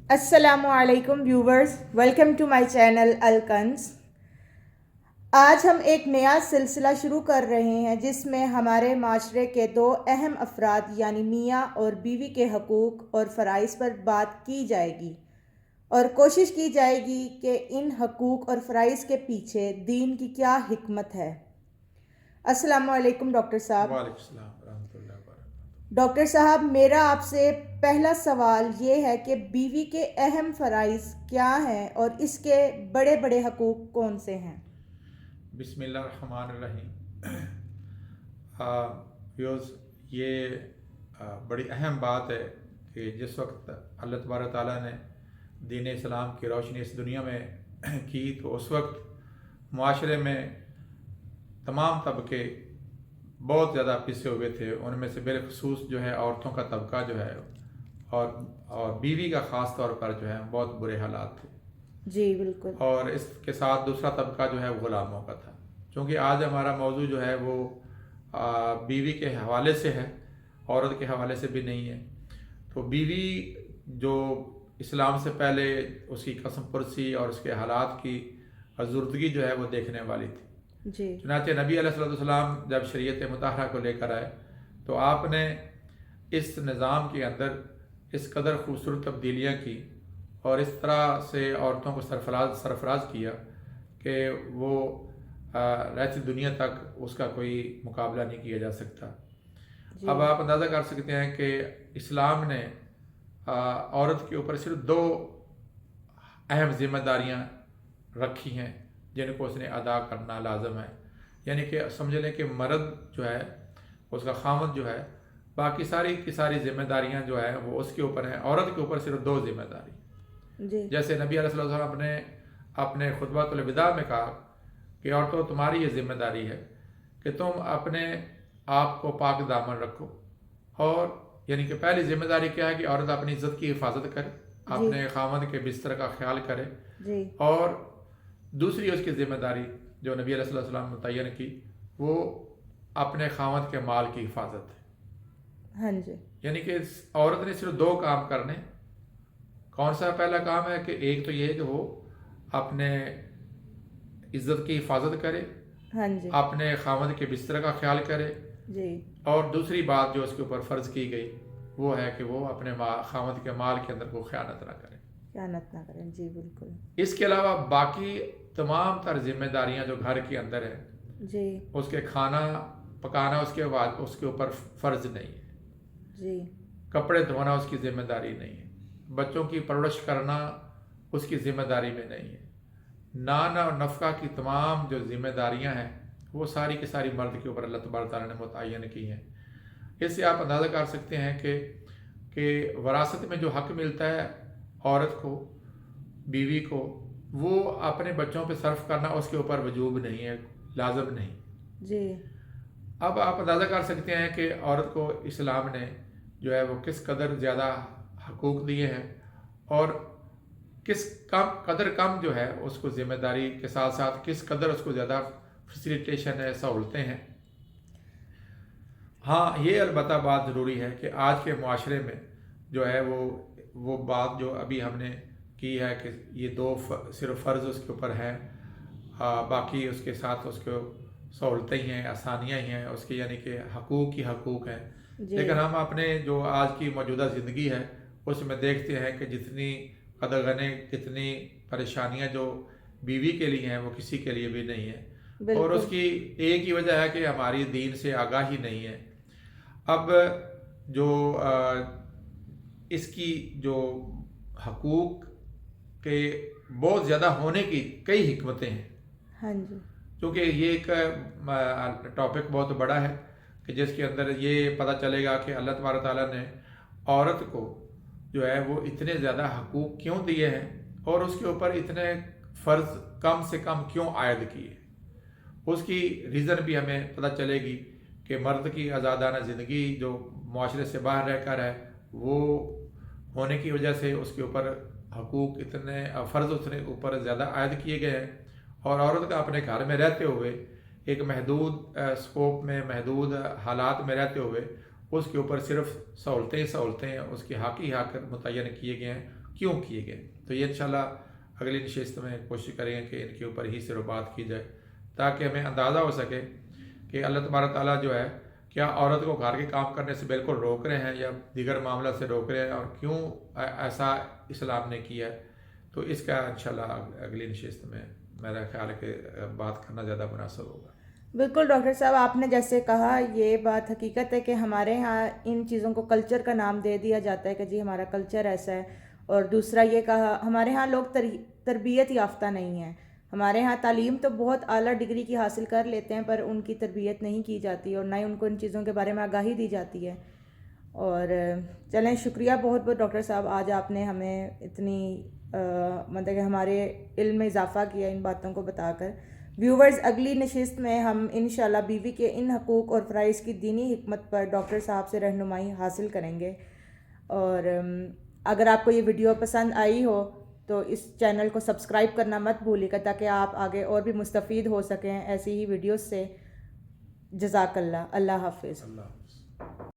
अस्सलामु अलैकुम viewers, welcome to my channel अलकंस। आज हम एक नया सिलसिला शुरू कर रहे हैं जिसमें हमारे माशरे के दो अहम अफराद यानी मियाँ और बीवी के हकूक़ और फ़राइज़ पर बात की जाएगी और कोशिश की जाएगी कि इन हकूक़ और फ़राइज़ के पीछे दीन की क्या हिकमत है। अस्सलामु अलैकुम डॉक्टर साहब। वालेकुम सलाम रहमतुल्लाहि व बरकातहू। डॉक्टर साहब, मेरा आपसे पहला सवाल ये है कि बीवी के अहम फ़राइज़ क्या हैं और इसके बड़े बड़े हकूक़ कौन से हैं? बिस्मिल्लाहिर्रहमानिर्रहीम। व्यूअर्स, ये बड़ी अहम बात है कि जिस वक्त अल्लाह तबारक ताला ने दीन इस्लाम की रोशनी इस दुनिया में की, तो उस वक्त मुआशरे में तमाम तबके बहुत ज़्यादा पिसे हुए थे। उनमें से बिलखसूस जो है औरतों का तबका जो है और बीवी का ख़ास तौर पर जो है बहुत बुरे हालात थे। जी बिल्कुल। और इसके साथ दूसरा तबका जो है वो ग़ुलामों का था। क्योंकि आज हमारा मौजू जो है वो बीवी के हवाले से है, औरत के हवाले से भी नहीं है। तो बीवी जो इस्लाम से पहले उसकी कसम पुरसी और उसके हालात की ज़ुर्दगी जो है वो देखने वाली थी। जी चुनांचे नबी अलैहिस्सलाम जब शरीयत मुताहरा को लेकर आए तो आपने इस निज़ाम के अंदर इस कदर खूबसूरत तब्दीलियाँ की और इस तरह से औरतों को सरफराज किया कि वो रहती दुनिया तक उसका कोई मुकाबला नहीं किया जा सकता। जी अब आप अंदाज़ा कर सकते हैं कि इस्लाम ने औरत के ऊपर सिर्फ दो अहम जिम्मेदारियाँ रखी हैं जिनको उसने अदा करना लाजम है। यानी कि समझ लें कि मर्द जो है उसका खामद जो है, बाकी सारी की सारी जिम्मेदारियाँ जो है वो उसके ऊपर हैं। औरत के ऊपर सिर्फ दो जिम्मेदारी। जी जैसे नबी अलैहि सल्लम ने अपने खुतबतुल विदा में कहा कि औरतों, तुम्हारी ये जिम्मेदारी है कि तुम अपने आप को पाक दामन रखो। और यानी कि पहली जिम्मेदारी क्या है कि औरत अपनी इज्जत की हिफाजत करे, अपने खामद के बिस्तर का ख्याल करे। जी और दूसरी उसकी जिम्मेदारी जो नबी अलैहि सल्लम ने मुतय्यन की, वो अपने खामद के माल की हिफाजत है। हाँ जी यानी कि औरत ने सिर्फ दो काम करने। कौन सा पहला काम है कि एक तो ये है कि वो अपने इज्जत की हिफाजत करे, हाँ जी अपने खामद के बिस्तर का ख्याल करे। जी और दूसरी बात जो उसके ऊपर फ़र्ज़ की गई वो है कि वो अपने खामद के माल के अंदर कोई ख़यानत ना करे, ख़यानत ना करें। जी बिल्कुल। इसके अलावा बाकी तमाम तर जिम्मेदारियां जो घर के अंदर है, जी उसके खाना पकाना उसके बाद उसके ऊपर फ़र्ज़ नहीं है, जी कपड़े धोना उसकी ज़िम्मेदारी नहीं है, बच्चों की परवरिश करना उसकी ज़िम्मेदारी में नहीं है। नान और नफ़का की तमाम जो ज़िम्मेदारियां हैं वो सारी की सारी मर्द के ऊपर अल्लाह तबारक तआला ने मुतय्यन की हैं। इससे आप अंदाज़ा कर सकते हैं कि वरासत में जो हक़ मिलता है औरत को, बीवी को, वो अपने बच्चों पे सर्फ करना उसके ऊपर वजूब नहीं है, लाजम नहीं। जी अब आप अंदाज़ा कर सकते हैं कि औरत को इस्लाम ने जो है वो किस कदर ज़्यादा हकूक़ दिए हैं और किस कम जो है उसको ज़िम्मेदारी के साथ साथ किस कदर उसको ज़्यादा फैसिलिटेशन है, सहूलतें हैं। हाँ, ये अलबत्ता बात ज़रूरी है कि आज के मुआशरे में जो है वो बात जो अभी हमने की है कि ये दो सिर्फ फ़र्ज़ उसके ऊपर है, बाकी उसके साथ उसको सहूलतें ही हैं, आसानियाँ ही हैं उसकी, यानी कि हकूक़ ही हकूक़ हैं। लेकिन हम अपने जो आज की मौजूदा ज़िंदगी है उसमें देखते हैं कि जितनी कदरगने, कितनी परेशानियाँ जो बीवी के लिए हैं वो किसी के लिए भी नहीं है। और बिल्कुल। उसकी एक ही वजह है कि हमारी दीन से आगाही नहीं है। अब जो इसकी जो हकूक़ के बहुत ज़्यादा होने की कई हिकमतें हैं, हाँ जी क्योंकि ये एक टॉपिक बहुत बड़ा है कि जिसके अंदर ये पता चलेगा कि अल्लाह तबारक ताला ने औरत को जो है वो इतने ज़्यादा हकूक़ क्यों दिए हैं और उसके ऊपर इतने फ़र्ज़ कम से कम क्यों आयद किए। उसकी रीज़न भी हमें पता चलेगी कि मर्द की आज़ादाना ज़िंदगी जो मुआशरे से बाहर रहकर है वो होने की वजह से उसके ऊपर हकूक़ इतने फ़र्ज़ उसने ऊपर ज़्यादा आयद किए गए हैं। और औरत का अपने घर में रहते हुए एक महदूद स्कोप में, महदूद हालात में रहते हुए उसके ऊपर सिर्फ सहूलतें उसके हक़ ही हक़ मुतय्यन किए गए हैं। کیوں کیے گئے. تو یہ انشاءاللہ اگلی نشست میں کوشش کریں گے کہ ان کے اوپر ہی صرف بات کی جائے تاکہ ہمیں اندازہ ہو سکے کہ اللہ تبارک تعالیٰ جو ہے کیا عورت کو گھر کے کام کرنے سے بالکل روک رہے ہیں یا دیگر معاملہ سے روک رہے ہیں اور کیوں ایسا اسلام نے کیا ہے. تو اس کا انشاءاللہ اگلی نشست میں میرا خیال ہے کہ بات کرنا زیادہ مناسب ہوگا. بالکل ڈاکٹر صاحب، آپ نے جیسے کہا یہ بات حقیقت ہے کہ ہمارے ہاں ان چیزوں کو کلچر کا نام دے دیا جاتا ہے کہ جی ہمارا کلچر ایسا ہے. اور دوسرا یہ کہا ہمارے ہاں لوگ تربیت یافتہ نہیں ہیں. ہمارے ہاں تعلیم تو بہت اعلیٰ ڈگری کی حاصل کر لیتے ہیں پر ان کی تربیت نہیں کی جاتی اور نہ ہی ان کو ان چیزوں کے بارے میں آگاہی دی جاتی ہے. اور چلیں، شکریہ بہت بہت ڈاکٹر صاحب، آج آپ نے ہمیں اتنی مطلب کہ ہمارے علم میں اضافہ کیا ان باتوں کو بتا کر. ویورز، اگلی نشست میں ہم انشاءاللہ بیوی کے ان حقوق اور فرائض کی دینی حکمت پر ڈاکٹر صاحب سے رہنمائی حاصل کریں گے. اور اگر آپ کو یہ ویڈیو پسند آئی ہو تو اس چینل کو سبسکرائب کرنا مت بھولیے گا تاکہ آپ آگے اور بھی مستفید ہو سکیں ایسی ہی ویڈیوز سے. جزاک اللہ. اللہ حافظ. اللہ